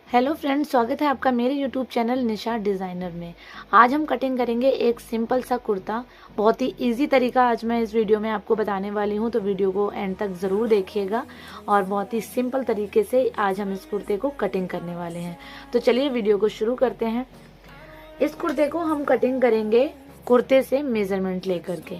Hello friends, स्वागत है आपका मेरे यूट्यूब चैनल निशा डिज़ाइनर में। आज हम कटिंग करेंगे एक सिंपल सा कुर्ता। बहुत ही इजी तरीका आज मैं इस वीडियो में आपको बताने वाली हूँ, तो वीडियो को एंड तक ज़रूर देखिएगा। और बहुत ही सिंपल तरीके से आज हम इस कुर्ते को कटिंग करने वाले हैं। तो चलिए वीडियो को शुरू करते हैं। इस कुर्ते को हम कटिंग करेंगे कुर्ते से मेज़रमेंट लेकर के।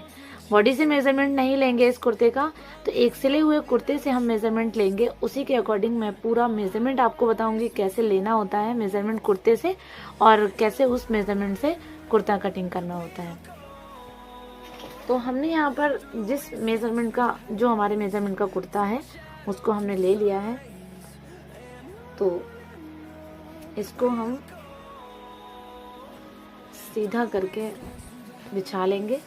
बॉडी से मेज़रमेंट नहीं लेंगे इस कुर्ते का, तो एक सिले हुए कुर्ते से हम मेज़रमेंट लेंगे। उसी के अकॉर्डिंग मैं पूरा मेज़रमेंट आपको बताऊंगी कैसे लेना होता है मेज़रमेंट कुर्ते से, और कैसे उस मेज़रमेंट से कुर्ता कटिंग करना होता है। तो हमने यहाँ पर जिस मेज़रमेंट का, जो हमारे मेज़रमेंट का कुर्ता है, उसको हमने ले लिया है। तो इसको हम सीधा करके बिछा लेंगे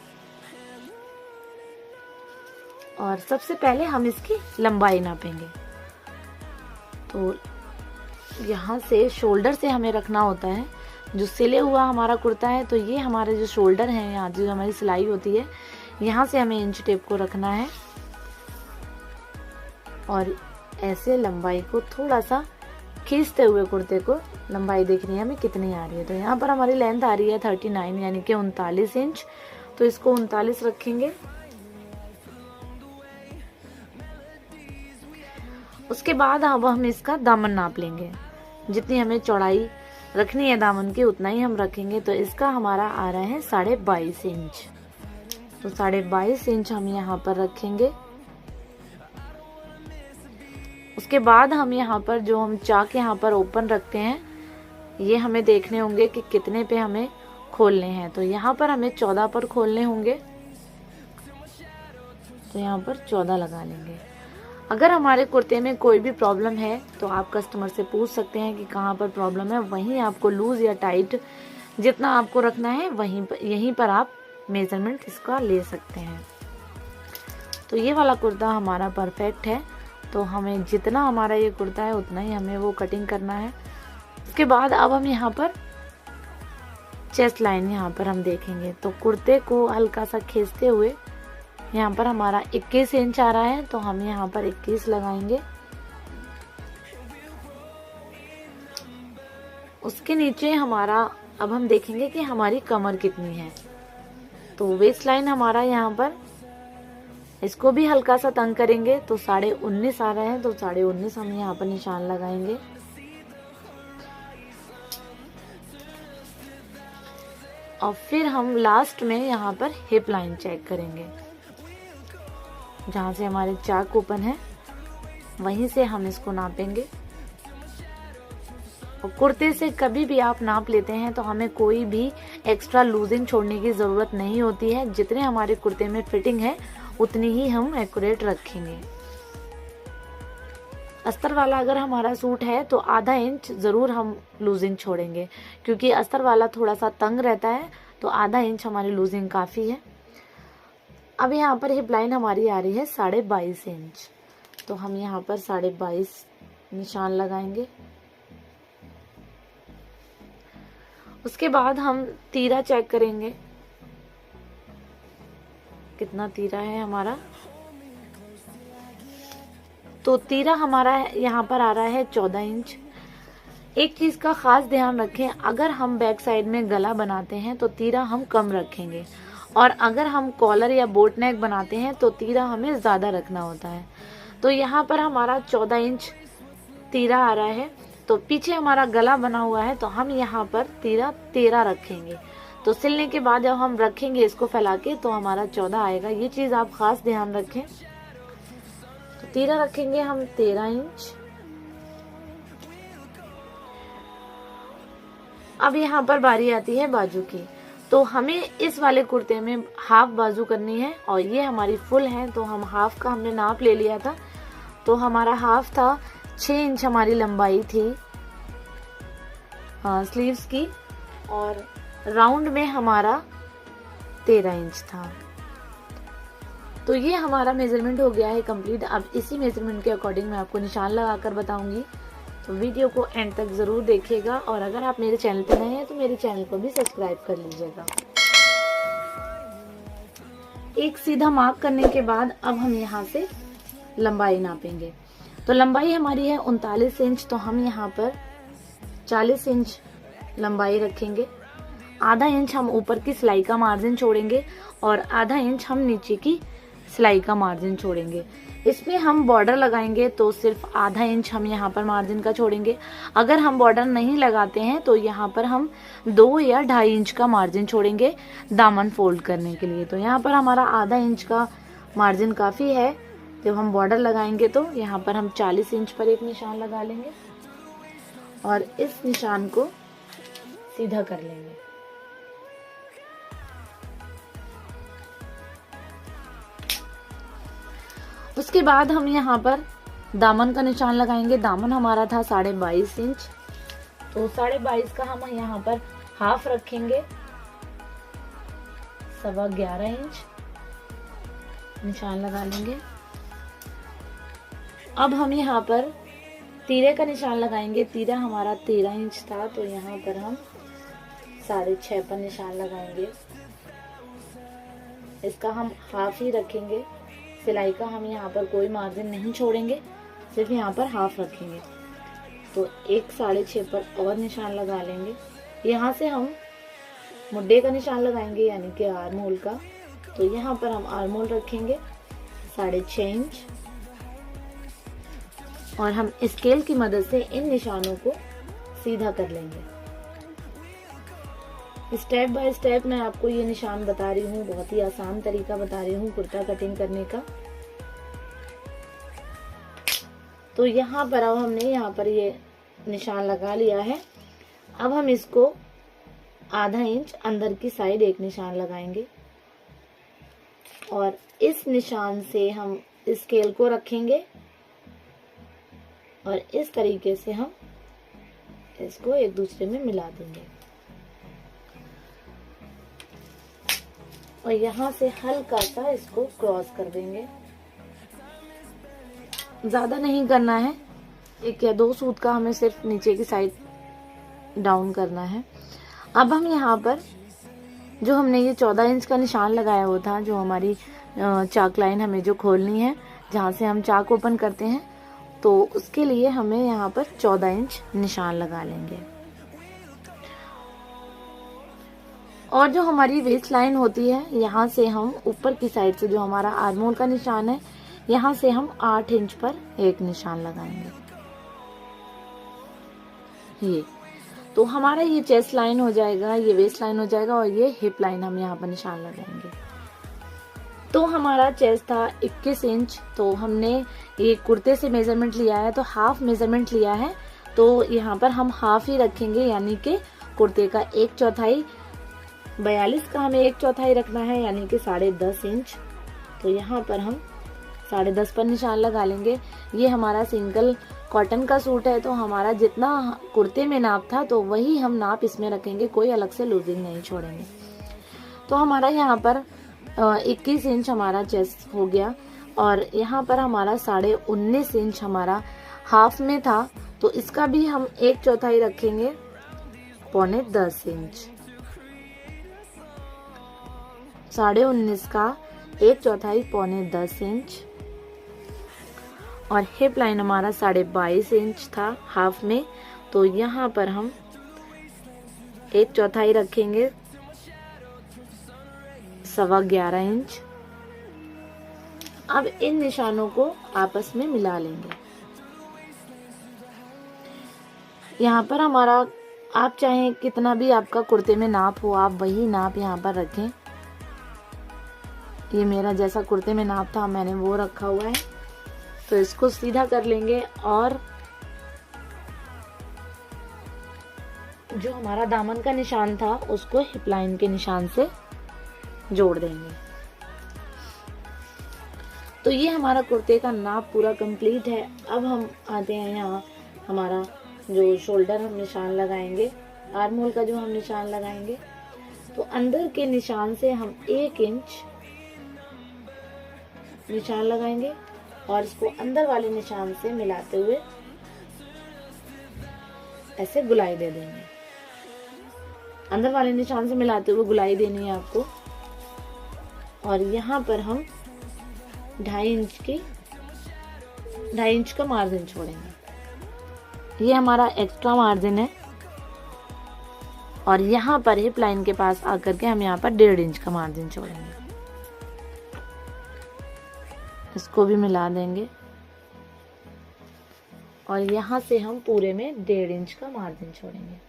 और सबसे पहले हम इसकी लंबाई नापेंगे। तो यहाँ से शोल्डर से हमें रखना होता है। जो सिले हुआ हमारा कुर्ता है, तो ये हमारे जो शोल्डर है, यहाँ जो हमारी सिलाई होती है, यहाँ से हमें इंच टेप को रखना है और ऐसे लंबाई को थोड़ा सा खींचते हुए कुर्ते को लंबाई देखनी है हमें कितनी आ रही है। तो यहाँ पर हमारी लेंथ आ रही है 39 यानी कि 39 इंच। तो इसको 39 रखेंगे। उसके बाद अब हम इसका दामन नाप लेंगे। जितनी हमें चौड़ाई रखनी है दामन की, उतना ही हम रखेंगे। तो इसका हमारा आ रहा है 22.5 इंच। तो 22.5 इंच हम यहाँ पर रखेंगे। उसके बाद हम यहाँ पर जो हम चाक यहाँ पर ओपन रखते हैं, ये हमें देखने होंगे कि कितने पे हमें खोलने हैं। तो यहाँ पर हमें 14 पर खोलने होंगे। तो यहाँ पर 14 लगा लेंगे। अगर हमारे कुर्ते में कोई भी प्रॉब्लम है तो आप कस्टमर से पूछ सकते हैं कि कहाँ पर प्रॉब्लम है। वहीं आपको लूज या टाइट जितना आपको रखना है यहीं पर आप मेजरमेंट इसका ले सकते हैं। तो ये वाला कुर्ता हमारा परफेक्ट है। तो हमें जितना हमारा ये कुर्ता है उतना ही हमें वो कटिंग करना है। उसके बाद अब हम यहाँ पर चेस्ट लाइन यहाँ पर हम देखेंगे। तो कुर्ते को हल्का सा खींचते हुए यहाँ पर हमारा 21 इंच आ रहा है, तो हम यहाँ पर 21 लगाएंगे। उसके नीचे हमारा अब हम देखेंगे कि हमारी कमर कितनी है। तो वेस्ट लाइन हमारा यहाँ पर, इसको भी हल्का सा तंग करेंगे। तो 19.5 आ रहा है, तो 19.5 हम यहाँ पर निशान लगाएंगे। और फिर हम लास्ट में यहाँ पर हिप लाइन चेक करेंगे। जहाँ से हमारे चाक ओपन है वहीं से हम इसको नापेंगे। और कुर्ते से कभी भी आप नाप लेते हैं तो हमें कोई भी एक्स्ट्रा लूजिंग छोड़ने की ज़रूरत नहीं होती है। जितने हमारे कुर्ते में फिटिंग है उतनी ही हम एक्यूरेट रखेंगे। अस्तर वाला अगर हमारा सूट है तो आधा इंच ज़रूर हम लूजिंग छोड़ेंगे, क्योंकि अस्तर वाला थोड़ा सा तंग रहता है। तो आधा इंच हमारी लूजिंग काफ़ी है। अब यहाँ पर हिप लाइन हमारी आ रही है 22.5 इंच। तो हम यहाँ पर 22.5 निशान लगाएंगे। उसके बाद हम तीरा चेक करेंगे, कितना तीरा है हमारा। तो तीरा हमारा यहाँ पर आ रहा है 14 इंच। एक चीज का खास ध्यान रखें, अगर हम बैक साइड में गला बनाते हैं तो तीरा हम कम रखेंगे, और अगर हम कॉलर या बोट नेक बनाते हैं तो तीरा हमें ज़्यादा रखना होता है। तो यहाँ पर हमारा 14 इंच तीरा आ रहा है। तो पीछे हमारा गला बना हुआ है, तो हम यहाँ पर तीरा 13 रखेंगे। तो सिलने के बाद जब हम रखेंगे इसको फैला के, तो हमारा 14 आएगा। ये चीज़ आप खास ध्यान रखें। तो तीरा रखेंगे हम 13 इंच। अब यहाँ पर बारी आती है बाजू की। तो हमें इस वाले कुर्ते में हाफ बाजू करनी है, और ये हमारी फुल है। तो हम हाफ का हमने नाप ले लिया था। तो हमारा हाफ था 6 इंच हमारी लंबाई थी स्लीव्स की, और राउंड में हमारा 13 इंच था। तो ये हमारा मेजरमेंट हो गया है कंप्लीट। अब इसी मेजरमेंट के अकॉर्डिंग मैं आपको निशान लगाकर बताऊंगी। तो वीडियो को एंड तक ज़रूर देखिएगा, और अगर आप मेरे चैनल पर नए हैं तो मेरे चैनल को भी सब्सक्राइब कर लीजिएगा। एक सीधा मार्क करने के बाद अब हम यहाँ से लंबाई नापेंगे। तो लंबाई हमारी है 39 इंच। तो हम यहाँ पर 40 इंच लंबाई रखेंगे। आधा इंच हम ऊपर की सिलाई का मार्जिन छोड़ेंगे और आधा इंच हम नीचे की सिलाई का मार्जिन छोड़ेंगे। इसमें हम बॉर्डर लगाएंगे तो सिर्फ आधा इंच हम यहाँ पर मार्जिन का छोड़ेंगे। अगर हम बॉर्डर नहीं लगाते हैं तो यहाँ पर हम 2 या 2.5 इंच का मार्जिन छोड़ेंगे दामन फोल्ड करने के लिए। तो यहाँ पर हमारा आधा इंच का मार्जिन काफ़ी है। जब हम बॉर्डर लगाएंगे तो यहाँ पर हम 40 इंच पर एक निशान लगा लेंगे और इस निशान को सीधा कर लेंगे। उसके बाद हम यहाँ पर दामन का निशान लगाएंगे। दामन हमारा था 22.5 इंच, तो 22.5 का हम यहाँ पर हाफ रखेंगे, 11.25 इंच निशान लगा लेंगे। अब हम यहाँ पर तीरे का निशान लगाएंगे। तीरा हमारा 13 इंच था, तो यहाँ पर हम 6.5 पर निशान लगाएंगे। इसका हम हाफ ही रखेंगे। सिलाई का हम यहाँ पर कोई मार्जिन नहीं छोड़ेंगे, सिर्फ यहाँ पर हाफ रखेंगे। तो एक 6.5 पर और निशान लगा लेंगे। यहाँ से हम मुड्डे का निशान लगाएंगे, यानी कि आर्म होल का। तो यहाँ पर हम आर्म होल रखेंगे 6.5 इंच और हम स्केल की मदद से इन निशानों को सीधा कर लेंगे। स्टेप बाय स्टेप मैं आपको ये निशान बता रही हूँ, बहुत ही आसान तरीका बता रही हूँ कुर्ता कटिंग करने का। तो यहाँ पर अब हमने यहाँ पर ये निशान लगा लिया है। अब हम इसको आधा इंच अंदर की साइड एक निशान लगाएंगे और इस निशान से हम स्केल को रखेंगे और इस तरीके से हम इसको एक दूसरे में मिला देंगे और यहाँ से हल्का सा इसको क्रॉस कर देंगे। ज्यादा नहीं करना है, 1 या 2 सूत का हमें सिर्फ नीचे की साइड डाउन करना है। अब हम यहाँ पर जो हमने ये 14 इंच का निशान लगाया हुआ था, जो हमारी चाक लाइन हमें जो खोलनी है, जहाँ से हम चाक ओपन करते हैं, तो उसके लिए हमें यहाँ पर 14 इंच निशान लगा लेंगे। और जो हमारी वेस्ट लाइन होती है, यहाँ से हम ऊपर की साइड से जो हमारा आर्म होल का निशान है, यहाँ से हम 8 इंच पर एक निशान लगाएंगे। ये तो हमारा ये चेस्ट लाइन हो जाएगा, ये वेस्ट लाइन हो जाएगा और ये हिप लाइन हम यहाँ पर निशान लगाएंगे। तो हमारा चेस्ट था 21 इंच, तो हमने ये कुर्ते से मेजरमेंट लिया है, तो हाफ मेजरमेंट लिया है, तो यहाँ पर हम हाफ ही रखेंगे, यानी कि कुर्ते का 1/4, 42 का हमें 1/4 रखना है, यानी कि 10.5 इंच। तो यहाँ पर हम 10.5 पर निशान लगा लेंगे। ये हमारा सिंगल कॉटन का सूट है, तो हमारा जितना कुर्ते में नाप था तो वही हम नाप इसमें रखेंगे, कोई अलग से लूजिंग नहीं छोड़ेंगे। तो हमारा यहाँ पर 21 इंच हमारा चेस्ट हो गया और यहाँ पर हमारा 19.5 इंच हमारा हाफ में था, तो इसका भी हम 1/4 रखेंगे, 9.25 इंच। 19.5 का 1/4 9.25 इंच और हिप लाइन हमारा 22.5 इंच था हाफ में, तो यहाँ पर हम 1/4 रखेंगे, 11.25 इंच। अब इन निशानों को आपस में मिला लेंगे। यहाँ पर हमारा, आप चाहें कितना भी आपका कुर्ते में नाप हो, आप वही नाप यहाँ पर रखें। ये मेरा जैसा कुर्ते में नाप था मैंने वो रखा हुआ है, तो इसको सीधा कर लेंगे और जो हमारा दामन का निशान था उसको हिप लाइन के निशान से जोड़ देंगे। तो ये हमारा कुर्ते का नाप पूरा कंप्लीट है। अब हम आते हैं यहाँ, हमारा जो शोल्डर हम निशान लगाएंगे, आर्म होल का जो हम निशान लगाएंगे, तो अंदर के निशान से हम 1 इंच निशान लगाएंगे और इसको अंदर वाले निशान से मिलाते हुए ऐसे गुलाई दे देंगे। अंदर वाले निशान से मिलाते हुए गुलाई देनी है आपको। और यहाँ पर हम 2.5 इंच का मार्जिन छोड़ेंगे। ये हमारा एक्स्ट्रा मार्जिन है, और यहाँ पर हिप लाइन के पास आकर के हम यहाँ पर 1.5 इंच का मार्जिन छोड़ेंगे। इसको भी मिला देंगे और यहाँ से हम पूरे में 1.5 इंच का मार्जिन छोड़ेंगे।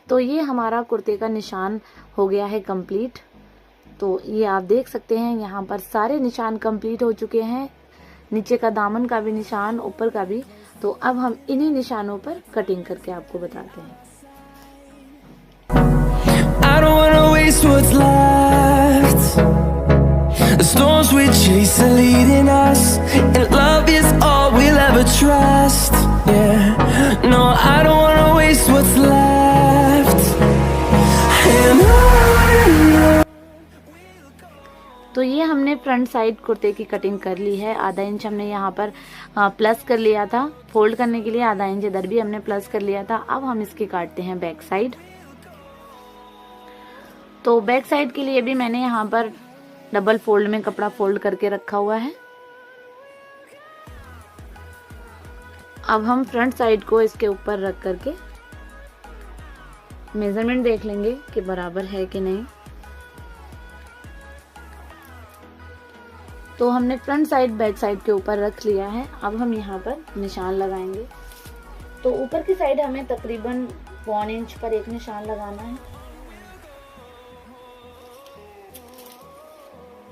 तो ये हमारा कुर्ते का निशान हो गया है कंप्लीट। तो ये आप देख सकते हैं यहाँ पर सारे निशान कंप्लीट हो चुके हैं, नीचे का दामन का भी निशान, ऊपर का भी। तो अब हम इन्हीं निशानों पर कटिंग करके आपको बताते हैं। I don't wanna waste what's left. The storms we chase are leading us, and love is all we'll ever trust. Yeah, no, I don't wanna waste what's left. And on. तो ये हमने front side कुर्ते की cutting कर ली है। आधा inch हमने यहाँ पर प्लस कर लिया था, फोल्ड करने के लिए आधा इंच इधर भी हमने प्लस कर लिया था। अब हम इसकी काटते हैं बैक साइड। तो बैक साइड के लिए भी मैंने यहाँ पर डबल फोल्ड में कपड़ा फोल्ड करके रखा हुआ है। अब हम फ्रंट साइड को इसके ऊपर रख करके मेजरमेंट देख लेंगे कि बराबर है कि नहीं। तो हमने फ्रंट साइड बैक साइड के ऊपर रख लिया है। अब हम यहाँ पर निशान लगाएंगे। तो ऊपर की साइड हमें तकरीबन 1 इंच पर एक निशान लगाना है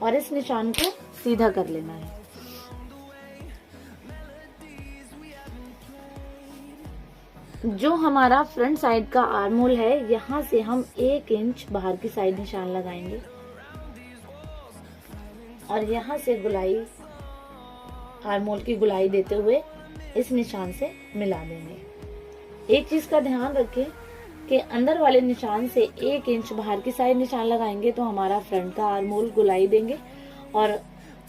और इस निशान को सीधा कर लेना है। जो हमारा फ्रंट साइड का आर्म होल है, यहाँ से हम 1 इंच बाहर की साइड निशान लगाएंगे और यहाँ से गुलाई, आर्म होल की गुलाई देते हुए इस निशान से मिला देंगे। एक चीज का ध्यान रखें कि अंदर वाले निशान से 1 इंच बाहर की साइड निशान लगाएंगे तो हमारा फ्रंट का आर्म होल गुलाई देंगे, और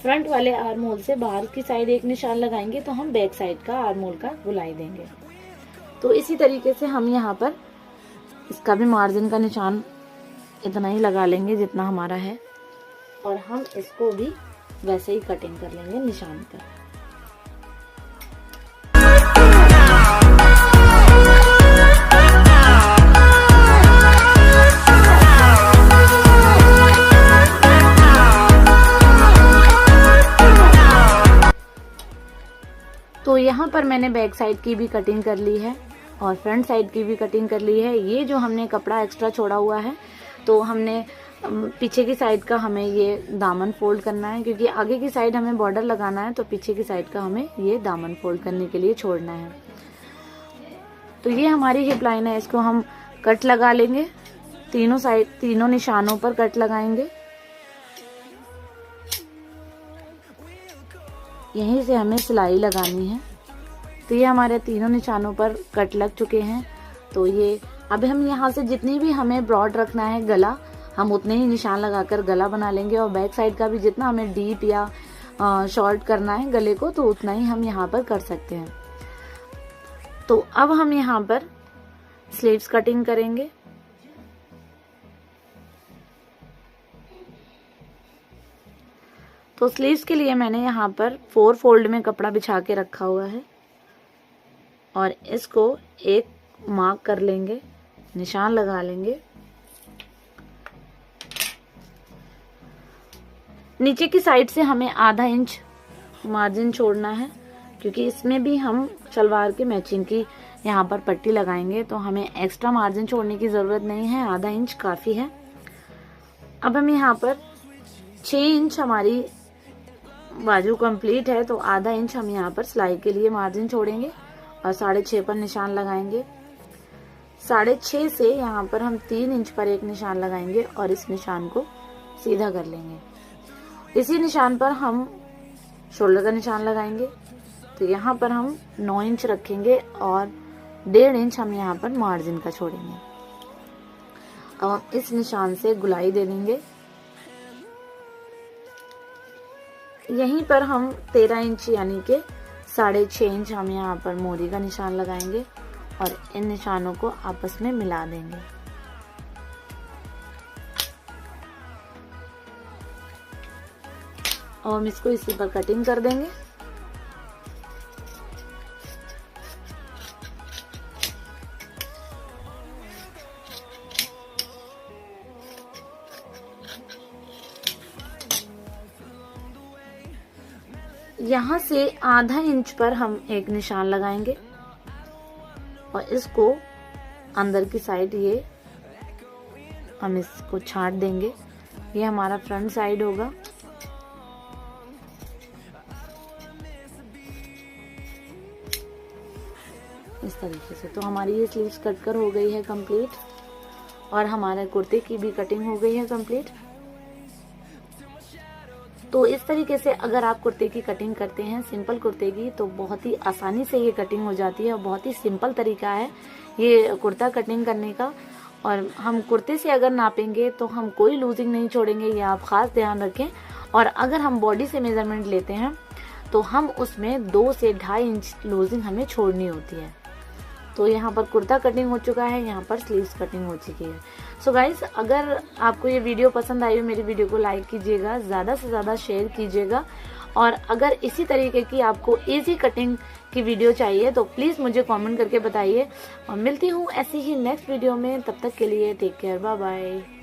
फ्रंट वाले आर्म होल से बाहर की साइड एक निशान लगाएंगे तो हम बैक साइड का आर्म होल का गुलाई देंगे। तो इसी तरीके से हम यहाँ पर इसका भी मार्जिन का निशान इतना ही लगा लेंगे जितना हमारा है, और हम इसको भी वैसे ही कटिंग कर लेंगे निशान पर। तो यहाँ पर मैंने बैक साइड की भी कटिंग कर ली है और फ्रंट साइड की भी कटिंग कर ली है। ये जो हमने कपड़ा एक्स्ट्रा छोड़ा हुआ है, तो हमने पीछे की साइड का हमें ये दामन फोल्ड करना है, क्योंकि आगे की साइड हमें बॉर्डर लगाना है, तो पीछे की साइड का हमें ये दामन फोल्ड करने के लिए छोड़ना है। तो ये हमारी हिप लाइन है, इसको हम कट लगा लेंगे। तीनों साइड, तीनों निशानों पर कट लगाएंगे। यहीं से हमें सिलाई लगानी है। तो ये हमारे तीनों निशानों पर कट लग चुके हैं। तो ये अब हम यहाँ से जितनी भी हमें ब्रॉड रखना है गला, हम उतने ही निशान लगाकर गला बना लेंगे, और बैक साइड का भी जितना हमें डीप या शॉर्ट करना है गले को, तो उतना ही हम यहाँ पर कर सकते हैं। तो अब हम यहाँ पर स्लीव्स कटिंग करेंगे। तो स्लीव्स के लिए मैंने यहाँ पर 4 फोल्ड में कपड़ा बिछा के रखा हुआ है, और इसको एक मार्क कर लेंगे, निशान लगा लेंगे। नीचे की साइड से हमें आधा इंच मार्जिन छोड़ना है, क्योंकि इसमें भी हम सलवार के मैचिंग की यहाँ पर पट्टी लगाएंगे, तो हमें एक्स्ट्रा मार्जिन छोड़ने की जरूरत नहीं है, आधा इंच काफी है। अब हम यहाँ पर 6 इंच हमारी बाजू कंप्लीट है, तो आधा इंच हम यहाँ पर सिलाई के लिए मार्जिन छोड़ेंगे और 6.5 पर निशान लगाएंगे। 6.5 से यहाँ पर हम 3 इंच पर एक निशान लगाएंगे और इस निशान को सीधा कर लेंगे। इसी निशान पर हम शोल्डर का निशान लगाएंगे। तो यहाँ पर हम 9 इंच रखेंगे और 1.5 इंच हम यहाँ पर मार्जिन का छोड़ेंगे, और इस निशान से गुलाई दे देंगे। यहीं पर हम 13 इंच यानी कि 6.5 इंच हम यहाँ पर मोरी का निशान लगाएंगे और इन निशानों को आपस में मिला देंगे। और हम इसको इसी पर कटिंग कर देंगे। यहाँ से आधा इंच पर हम एक निशान लगाएंगे और इसको अंदर की साइड ये हम इसको छांट देंगे। ये हमारा फ्रंट साइड होगा। इस तरीके से तो हमारी ये स्लीव्स कट कर हो गई है कंप्लीट और हमारे कुर्ते की भी कटिंग हो गई है कंप्लीट। तो इस तरीके से अगर आप कुर्ते की कटिंग करते हैं सिंपल कुर्ते की, तो बहुत ही आसानी से ये कटिंग हो जाती है और बहुत ही सिंपल तरीका है ये कुर्ता कटिंग करने का। और हम कुर्ते से अगर नापेंगे तो हम कोई लूजिंग नहीं छोड़ेंगे, ये आप खास ध्यान रखें। और अगर हम बॉडी से मेजरमेंट लेते हैं तो हम उसमें 2 से 2.5 इंच लूजिंग हमें छोड़नी होती है। तो यहाँ पर कुर्ता कटिंग हो चुका है, यहाँ पर स्लीव्स कटिंग हो चुकी है। सो गाइज, अगर आपको ये वीडियो पसंद आई हो, मेरी वीडियो को लाइक कीजिएगा, ज़्यादा से ज़्यादा शेयर कीजिएगा। और अगर इसी तरीके की आपको इजी कटिंग की वीडियो चाहिए तो प्लीज़ मुझे कमेंट करके बताइए। और मिलती हूँ ऐसी ही नेक्स्ट वीडियो में, तब तक के लिए टेक केयर, बाय बाय।